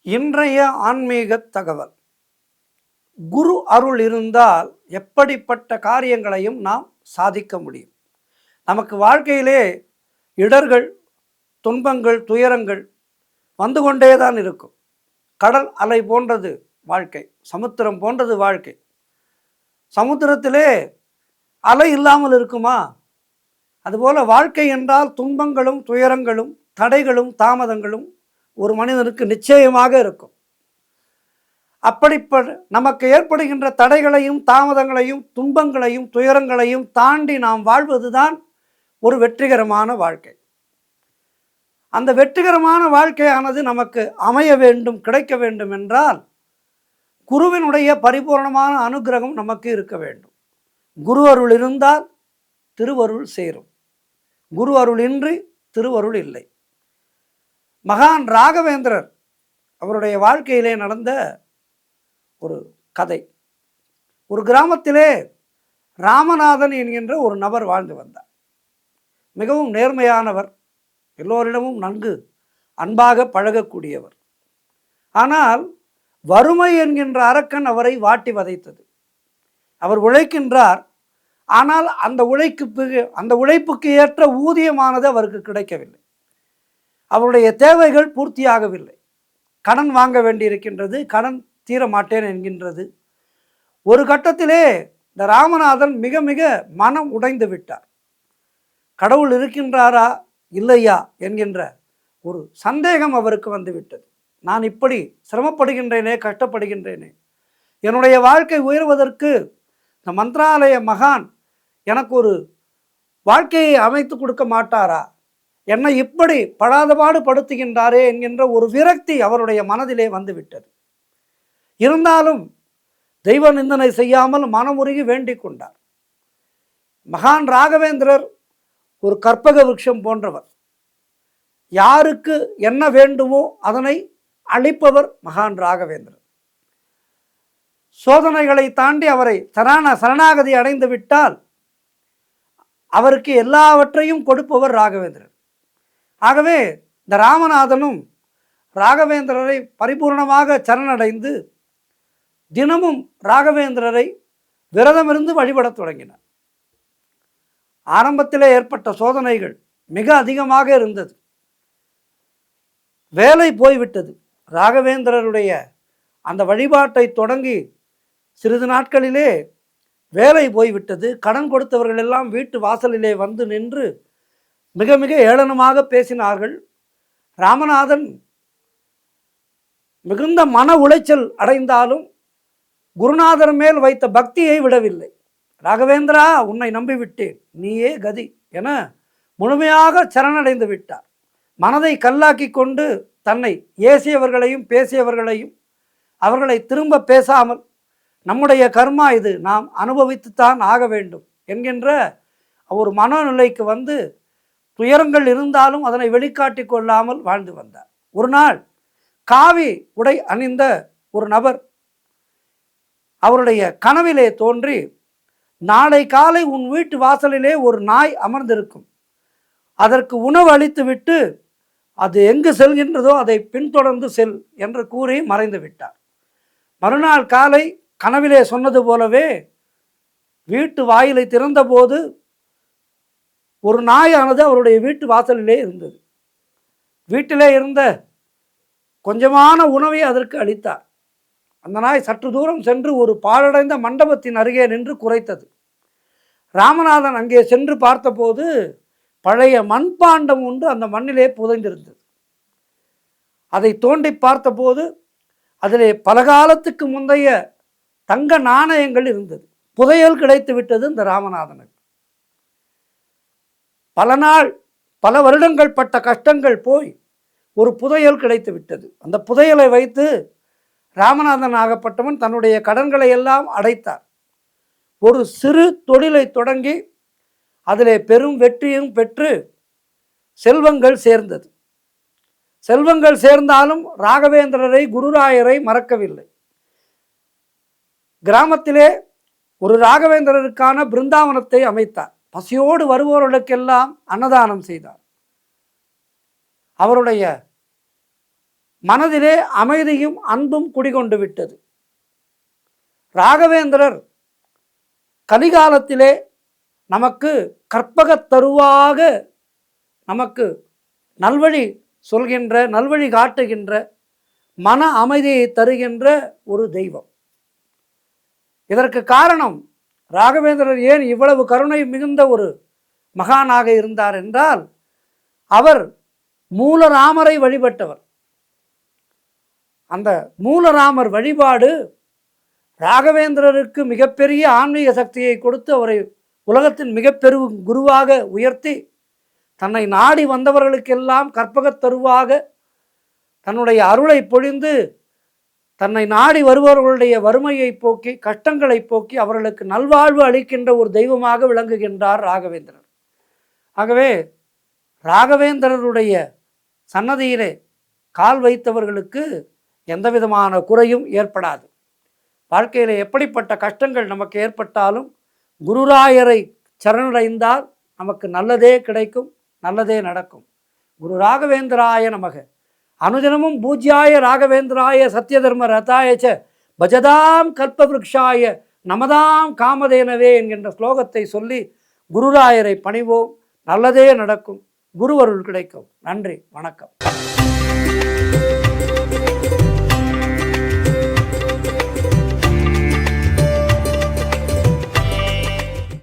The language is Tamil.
இன்றைய ஆன்மீக தகவல். குரு அருள் இருந்தால் எப்படிப்பட்ட காரியங்களையும் நாம் சாதிக்க முடியும். நமக்கு வாழ்க்கையிலே இடர்கள், துன்பங்கள், துயரங்கள் வந்து கொண்டே தான் இருக்கும். கடல் அலை போன்றது வாழ்க்கை, சமுத்திரம் போன்றது வாழ்க்கை. சமுத்திரத்திலே அலை இல்லாமல் இருக்குமா? அதுபோல வாழ்க்கை என்றால் துன்பங்களும் துயரங்களும் தடைகளும் தாமதங்களும் ஒரு மனிதனுக்கு நிச்சயமாக இருக்கும். அப்படிப்பட்ட நமக்கு ஏற்படுகின்ற தடைகளையும் தாமதங்களையும் துன்பங்களையும் துயரங்களையும் தாண்டி நாம் வாழ்வதுதான் ஒரு வெற்றிகரமான வாழ்க்கை. அந்த வெற்றிகரமான வாழ்க்கையானது நமக்கு அமைய வேண்டும், கிடைக்க வேண்டும் என்றால் குருவினுடைய பரிபூர்ணமான அனுகிரகம் நமக்கு இருக்க வேண்டும். குரு அருள் இருந்தால் திருவருள் சேரும். குரு அருள் இன்றி திருவருள் இல்லை. மகான் ராகவேந்திரர் அவருடைய வாழ்க்கையிலே நடந்த ஒரு கதை. ஒரு கிராமத்திலே ராமநாதன் என்கின்ற ஒரு நபர் வாழ்ந்து வந்தார். மிகவும் நேர்மையானவர், எல்லோரிடமும் நன்கு அன்பாக பழகக்கூடியவர். ஆனால் வறுமை என்கின்ற அரக்கன் அவரை வாட்டி வதைத்தது. அவர் உழைக்கின்றார், ஆனால் அந்த உழைப்புக்கு ஏற்ற ஊதியமானது அவருக்கு கிடைக்கவில்லை. அவருடைய தேவைகள் பூர்த்தியாகவில்லை. கடன் வாங்க வேண்டியிருக்கின்றது, கடன் தீர மாட்டேன் என்கின்றது. ஒரு கட்டத்திலே இந்த ராமநாதன் மிக மிக மனம் உடைந்து விட்டார். கடவுள் இருக்கின்றாரா இல்லையா என்கின்ற ஒரு சந்தேகம் அவருக்கு வந்துவிட்டது. நான் இப்படி சிரமப்படுகின்றேனே, கஷ்டப்படுகின்றேனே, என்னுடைய வாழ்க்கை உயர்வதற்கு இந்த மந்திராலய மகான் எனக்கு ஒரு வாழ்க்கையை அமைத்து கொடுக்க மாட்டாரா? என்னை இப்படி படாதபாடு படுத்துகின்றாரே என்கின்ற ஒரு விரக்தி அவருடைய மனதிலே வந்துவிட்டது. இருந்தாலும் தெய்வ நிந்தனை செய்யாமல் மனமுருகி வேண்டிக் கொண்டார். மகான் ராகவேந்திரர் ஒரு கற்பக விருட்சம் போன்றவர். யாருக்கு என்ன வேண்டுமோ அதனை அளிப்பவர் மகான் ராகவேந்திரர். சோதனைகளை தாண்டி அவரை சரணாகதி அடைந்து விட்டால் அவருக்கு எல்லாவற்றையும் கொடுப்பவர் ராகவேந்திரர். ஆகவே இந்த ராமநாதனும் ராகவேந்திரரை பரிபூர்ணமாக சரணடைந்து தினமும் ராகவேந்திரரை விரதமிருந்து வழிபடத் தொடங்கினார். ஆரம்பத்திலே ஏற்பட்ட சோதனைகள் மிக அதிகமாக இருந்தது. வேலை போய்விட்டது. ராகவேந்திரருடைய அந்த வழிபாட்டை தொடங்கி சிறிது நாட்களிலே வேலை போய்விட்டது. கடன் கொடுத்தவர்கள் எல்லாம் வீட்டு வாசலிலே வந்து நின்று மிக மிக ஏளனமாக பேசினார்கள். ராமநாதன் மிகுந்த மன உளைச்சல் அடைந்தாலும் குருநாதர் மேல் வைத்த பக்தியை விடவில்லை. ராகவேந்திரா, உன்னை நம்பிவிட்டேன், நீயே கதி என முழுமையாக சரணடைந்து விட்டார். மனதை கல்லாக்கி கொண்டு தன்னை ஏசியவர்களையும் பேசியவர்களையும் அவர்களை திரும்ப பேசாமல் நம்முடைய கர்மா இது, நாம் அனுபவித்துத்தான் ஆக வேண்டும் என்கின்ற ஒரு மனநிலைக்கு வந்து துயரங்கள் இருந்தாலும் அதனை வெளிக்காட்டி கொள்ளாமல் வாழ்ந்து வந்தார். ஒரு நாள் காவி உடை அணிந்த ஒரு நபர் அவருடைய கனவிலே தோன்றி, நாளை காலை உன் வீட்டு வாசலிலே ஒரு நாய் அமர்ந்திருக்கும், அதற்கு உணவு அளித்துவிட்டு அது எங்கு செல்கின்றதோ அதை பின்தொடர்ந்து செல் என்று கூறி மறைந்து விட்டார். மறுநாள் காலை கனவிலே சொன்னது போலவே வீட்டு வாயிலை திறந்தபோது ஒரு நாயானது அவருடைய வீட்டு வாசலிலே இருந்தது. வீட்டிலே இருந்த கொஞ்சமான உணவை அதற்கு அளித்தார். அந்த நாய் சற்று தூரம் சென்று ஒரு பாழடைந்த மண்டபத்தின் அருகே நின்று குரைத்தது. ராமநாதன் அங்கே சென்று பார்த்தபோது பழைய மண்பாண்டம் ஒன்று அந்த மண்ணிலே புதைந்திருந்தது. அதை தோண்டி பார்த்தபோது அதிலே பல காலத்துக்கு முந்தைய தங்க நாணயங்கள் இருந்தது. புதையல் கிடைத்து விட்டது இந்த ராமநாதனுக்கு. பல நாள் பல வருடங்கள் பட்ட கஷ்டங்கள் போய் ஒரு புதையல் கிடைத்து விட்டது. அந்த புதையலை வைத்து ராமநாதன் ஆகப்பட்டவன் தன்னுடைய கடன்களை எல்லாம் அடைத்தார். ஒரு சிறு தொழிலை தொடங்கி அதிலே பெரும் வெற்றியும் பெற்று செல்வங்கள் சேர்ந்தது. செல்வங்கள் சேர்ந்தாலும் ராகவேந்திரரை, குருராயரை மறக்கவில்லை. கிராமத்திலே ஒரு ராகவேந்திரருக்கான பிருந்தாவனத்தை அமைத்தார். பசியோடு வருவோர்களுக்கெல்லாம் அன்னதானம் செய்தார். அவருடைய மனதிலே அமைதியும் அன்பும் குடிகொண்டு விட்டது. ராகவேந்திரர் கலிகாலத்திலே நமக்கு கற்பகத் தருவாக நமக்கு நல்வழி சொல்கின்ற, நல்வழி காட்டுகின்ற, மன அமைதியை தருகின்ற ஒரு தெய்வம். இதற்கு காரணம் ராகவேந்திரர் ஏன் இவ்வளவு கருணை மிகுந்த ஒரு மகானாக இருந்தார் என்றால், அவர் மூலராமரை வழிபட்டவர். அந்த மூலராமர் வழிபாடு ராகவேந்திரருக்கு மிகப்பெரிய ஆன்மீக சக்தியை கொடுத்து அவரை உலகத்தின் மிகப்பெரும் குருவாக உயர்த்தி, தன்னை நாடி வந்தவர்களுக்கெல்லாம் கற்பகத் தருவாக தன்னுடைய அருளை பொழிந்து, தன்னை நாடி வருபவர்களுடைய வறுமையை போக்கி, கஷ்டங்களை போக்கி அவர்களுக்கு நல்வாழ்வு அளிக்கின்ற ஒரு தெய்வமாக விளங்குகின்றார் ராகவேந்திரர். ஆகவே ராகவேந்திரருடைய சன்னதியிலே கால் வைத்தவர்களுக்கு எந்த விதமான குறையும் ஏற்படாது. வாழ்க்கையில் எப்படிப்பட்ட கஷ்டங்கள் நமக்கு ஏற்பட்டாலும் குருராயரை சரணடைந்தால் நமக்கு நல்லதே கிடைக்கும், நல்லதே நடக்கும். குரு ராகவேந்திராய நமக. அனுதினமும் பூஜ்யாய ராகவேந்திராய சத்யதர்ம ரதாயச்ச பஜதாம் கல்பவ்ருக்ஷாய நமதாம் காமதேனவே என்கின்ற ஸ்லோகத்தை சொல்லி குருராயரை பணிவோம். நல்லதே நடக்கும், குருவருள் கிடைக்கும். நன்றி, வணக்கம்.